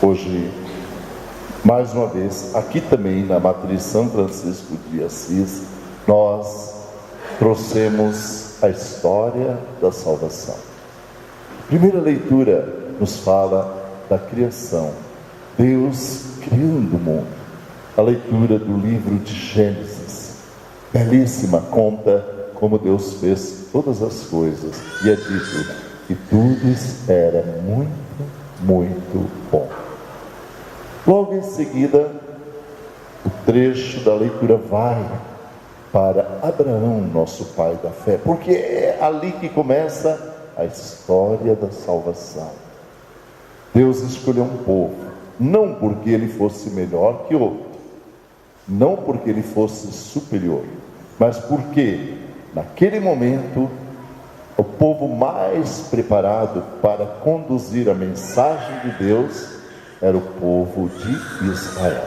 Hoje, mais uma vez, aqui também na Matriz São Francisco de Assis, nós trouxemos a história da salvação. A primeira leitura nos fala da criação, Deus criando o mundo. A leitura do livro de Gênesis, belíssima, conta como Deus fez todas as coisas, e é dito que tudo era muito bom. Logo em seguida, o trecho da leitura vai para Abraão, nosso pai da fé, porque é ali que começa a história da salvação. Deus escolheu um povo, não porque ele fosse melhor que outro, não porque ele fosse superior, mas porque naquele momento o povo mais preparado para conduzir a mensagem de Deus era o povo de Israel.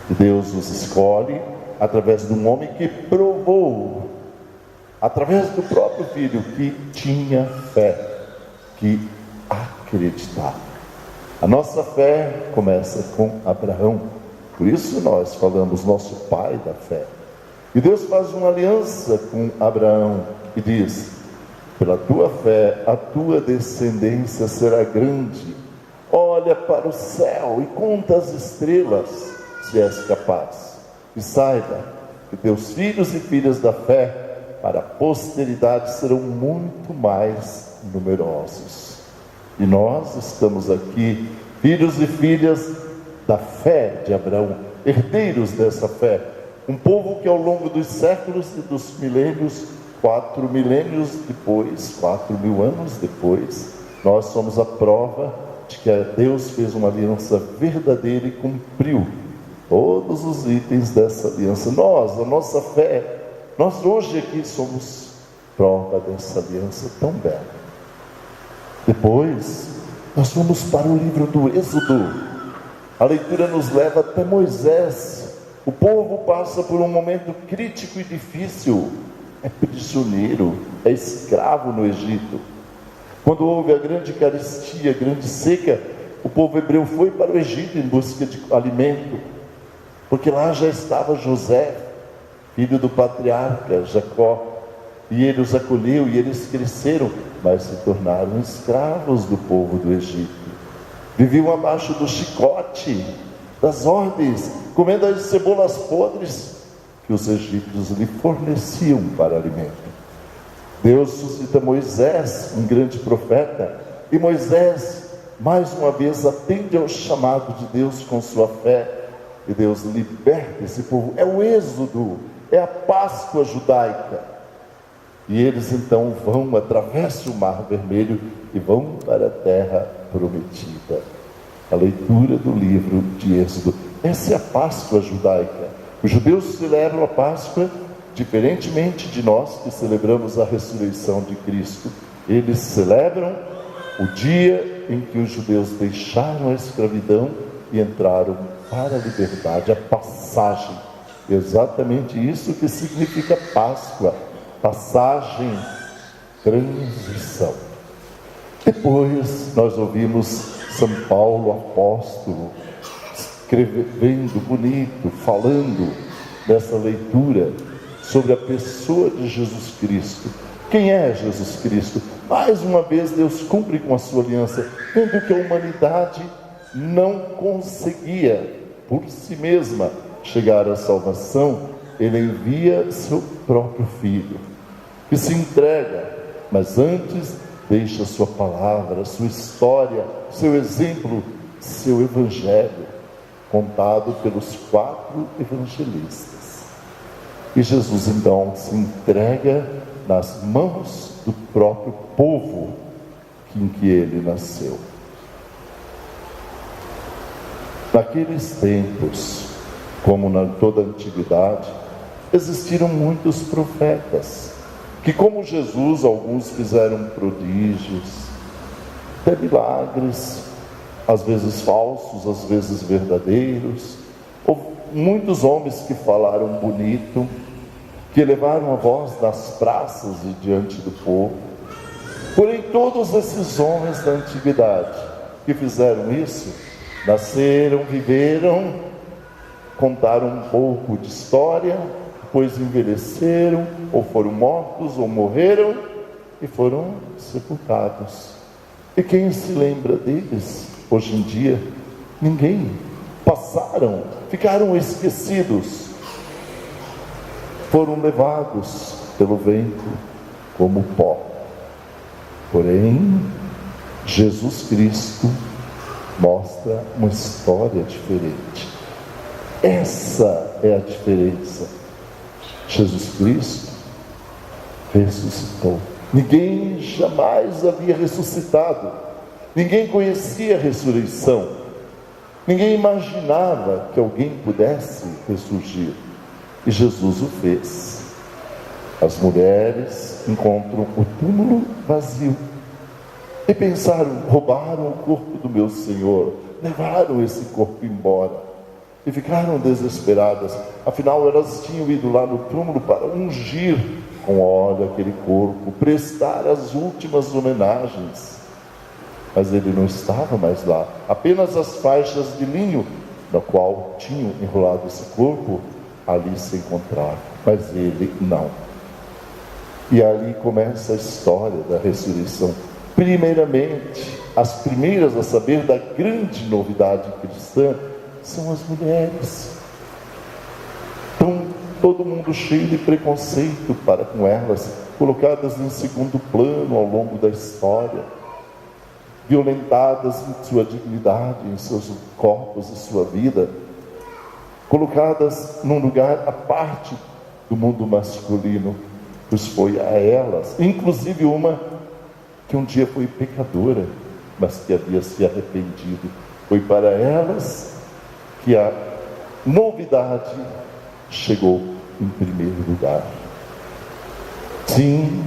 E Deus os escolhe através de um homem que provou, através do próprio filho, que tinha fé, que acreditava. A nossa fé começa com Abraão, por isso nós falamos nosso pai da fé. E Deus faz uma aliança com Abraão e diz: pela tua fé, a tua descendência será grande. Olha para o céu e conta as estrelas, se és capaz. E saiba que teus filhos e filhas da fé, para a posteridade, serão muito mais numerosos. E nós estamos aqui, filhos e filhas da fé de Abraão, herdeiros dessa fé. Um povo que ao longo dos séculos e dos milênios, 4 milênios depois, 4.000 anos depois, nós somos a prova de que Deus fez uma aliança verdadeira e cumpriu todos os itens dessa aliança. Nós, a nossa fé, nós hoje aqui somos prova dessa aliança tão bela. Depois, nós vamos para o livro do Êxodo. A leitura nos leva até Moisés. O povo passa por um momento crítico e difícil. É prisioneiro, é escravo no Egito. Quando houve a grande carestia, a grande seca, o povo hebreu foi para o Egito em busca de alimento, porque lá já estava José, filho do patriarca Jacó, e ele os acolheu e eles cresceram, mas se tornaram escravos do povo do Egito. Viviam abaixo do chicote, das ordens, comendo as cebolas podres que os egípcios lhe forneciam para alimento. Deus suscita Moisés, um grande profeta, e Moisés, mais uma vez, atende ao chamado de Deus com sua fé, e Deus liberta esse povo. É o êxodo, é a Páscoa judaica. E eles então vão, atravessam o Mar Vermelho e vão para a terra prometida. A leitura do livro de Êxodo. Essa é a Páscoa judaica. Os judeus celebram a Páscoa diferentemente de nós que celebramos a ressurreição de Cristo. Eles celebram o dia em que os judeus deixaram a escravidão e entraram para a liberdade, a passagem. Exatamente isso que significa Páscoa, passagem, transição. Depois nós ouvimos São Paulo, apóstolo, escrevendo bonito, falando nessa leitura sobre a pessoa de Jesus Cristo. Quem é Jesus Cristo? Mais uma vez Deus cumpre com a sua aliança, vendo que a humanidade não conseguia por si mesma chegar à salvação. Ele envia seu próprio Filho, que se entrega, mas antes deixa sua palavra, sua história, seu exemplo, seu evangelho, contado pelos 4 evangelistas. E Jesus então se entrega nas mãos do próprio povo em que ele nasceu. Naqueles tempos, como na toda a antiguidade, existiram muitos profetas, que como Jesus, alguns fizeram prodígios, até milagres, às vezes falsos, às vezes verdadeiros. Houve muitos homens que falaram bonito, que levaram a voz nas praças e diante do povo. Porém, todos esses homens da antiguidade que fizeram isso, nasceram, viveram, contaram um pouco de história, depois envelheceram, ou foram mortos, ou morreram, e foram sepultados. E quem se lembra deles hoje em dia? Ninguém. Passaram, ficaram esquecidos, foram levados pelo vento como pó. Porém, Jesus Cristo mostra uma história diferente. Essa é a diferença. Jesus Cristo ressuscitou. Ninguém jamais havia ressuscitado. Ninguém conhecia a ressurreição. Ninguém imaginava que alguém pudesse ressurgir. E Jesus o fez. As mulheres encontram o túmulo vazio e pensaram: roubaram o corpo do meu Senhor, levaram esse corpo embora. E ficaram desesperadas. Afinal, elas tinham ido lá no túmulo para ungir com óleo aquele corpo, prestar as últimas homenagens. Mas ele não estava mais lá. Apenas as faixas de linho na qual tinham enrolado esse corpo ali se encontravam, mas ele não. E ali começa a história da ressurreição. Primeiramente, as primeiras a saber da grande novidade cristã são as mulheres. Então, todo mundo cheio de preconceito para com elas, colocadas em segundo plano ao longo da história, violentadas em sua dignidade, em seus corpos e sua vida, colocadas num lugar à parte do mundo masculino, pois foi a elas, inclusive uma que um dia foi pecadora, mas que havia se arrependido, foi para elas que a novidade chegou em primeiro lugar. Sim,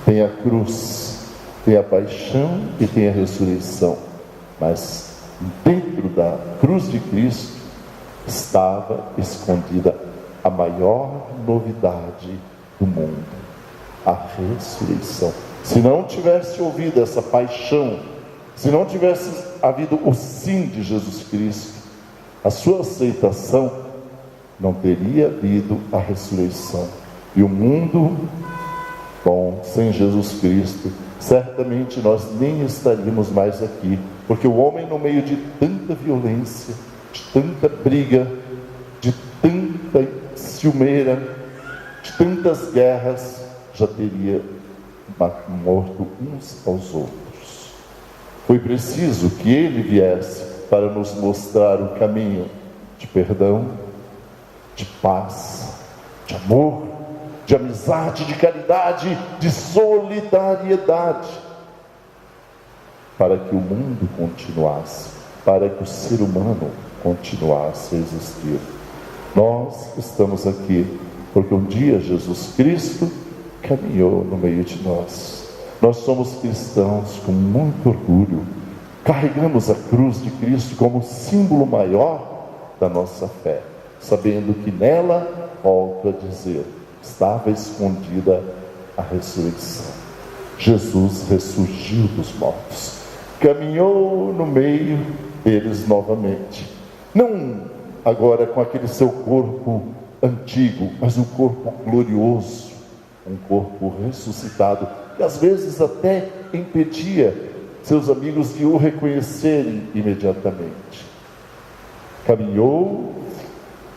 tem a cruz, tem a paixão e tem a ressurreição, mas dentro da cruz de Cristo estava escondida a maior novidade do mundo, a ressurreição. Se não tivesse ouvido essa paixão, se não tivesse havido o sim de Jesus Cristo, a sua aceitação, não teria havido a ressurreição. E o mundo, bom, sem Jesus Cristo, certamente nós nem estaríamos mais aqui, porque o homem, no meio de tanta violência, de tanta briga, de tanta ciumeira, de tantas guerras, já teria morto uns aos outros. Foi preciso que ele viesse para nos mostrar o caminho de perdão, de paz, de amor, de amizade, de caridade, de solidariedade, para que o mundo continuasse, para que o ser humano continuasse a existir. Nós estamos aqui porque um dia Jesus Cristo caminhou no meio de nós. Nós somos cristãos com muito orgulho, carregamos a cruz de Cristo como símbolo maior da nossa fé, sabendo que nela, volto a dizer, estava escondida a ressurreição. Jesus ressurgiu dos mortos, caminhou no meio deles novamente, não agora com aquele seu corpo antigo, mas um corpo glorioso, um corpo ressuscitado, que às vezes até impedia seus amigos de o reconhecerem imediatamente. Caminhou,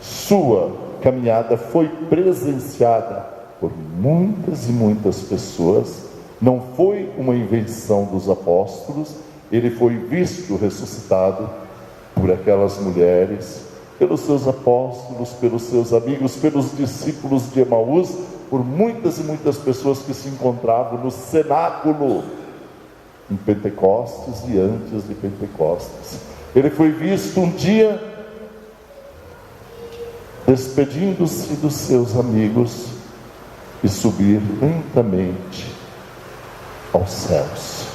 sua caminhada foi presenciada por muitas e muitas pessoas, não foi uma invenção dos apóstolos, ele foi visto ressuscitado por aquelas mulheres, pelos seus apóstolos, pelos seus amigos, pelos discípulos de Emaús, por muitas e muitas pessoas que se encontravam no cenáculo em Pentecostes e antes de Pentecostes. Ele foi visto um dia despedindo-se dos seus amigos e subir lentamente aos céus.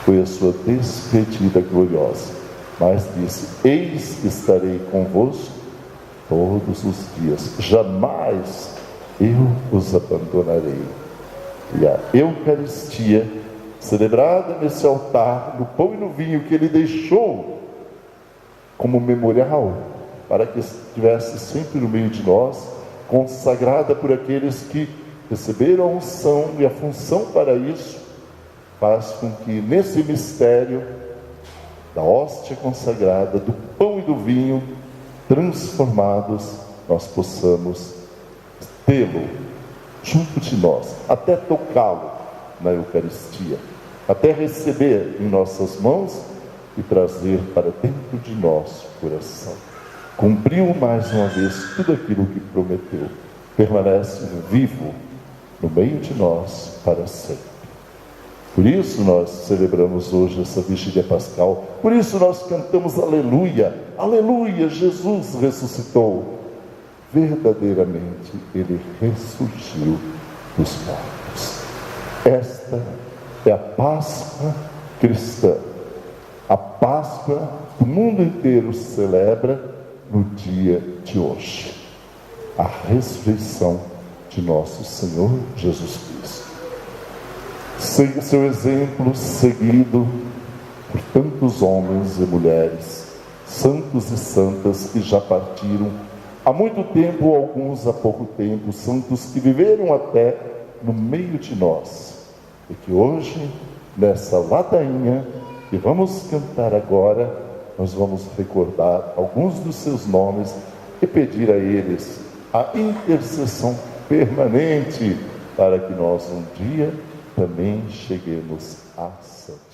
Foi a sua despedida gloriosa, mas disse: eis que estarei convosco todos os dias, jamais eu os abandonarei. E a Eucaristia celebrada nesse altar, no pão e no vinho que Ele deixou como memorial, para que estivesse sempre no meio de nós, consagrada por aqueles que receberam a unção e a função para isso, faz com que nesse mistério da hóstia consagrada, do pão e do vinho transformados, nós possamos tê-lo junto de nós, até tocá-lo na Eucaristia, até receber em nossas mãos e trazer para dentro de nosso coração. Cumpriu mais uma vez tudo aquilo que prometeu, permanece vivo no meio de nós para sempre. Por isso nós celebramos hoje essa vigília pascal, por isso nós cantamos aleluia, aleluia, Jesus ressuscitou. Verdadeiramente Ele ressurgiu dos mortos. Esta é a Páscoa cristã, a Páscoa que o mundo inteiro celebra no dia de hoje, a ressurreição de nosso Senhor Jesus Cristo. Siga seu exemplo seguido por tantos homens e mulheres, santos e santas que já partiram há muito tempo, alguns há pouco tempo, santos que viveram até no meio de nós, e que hoje, nessa ladainha que vamos cantar agora, nós vamos recordar alguns dos seus nomes e pedir a eles a intercessão permanente para que nós um dia também cheguemos à santidade.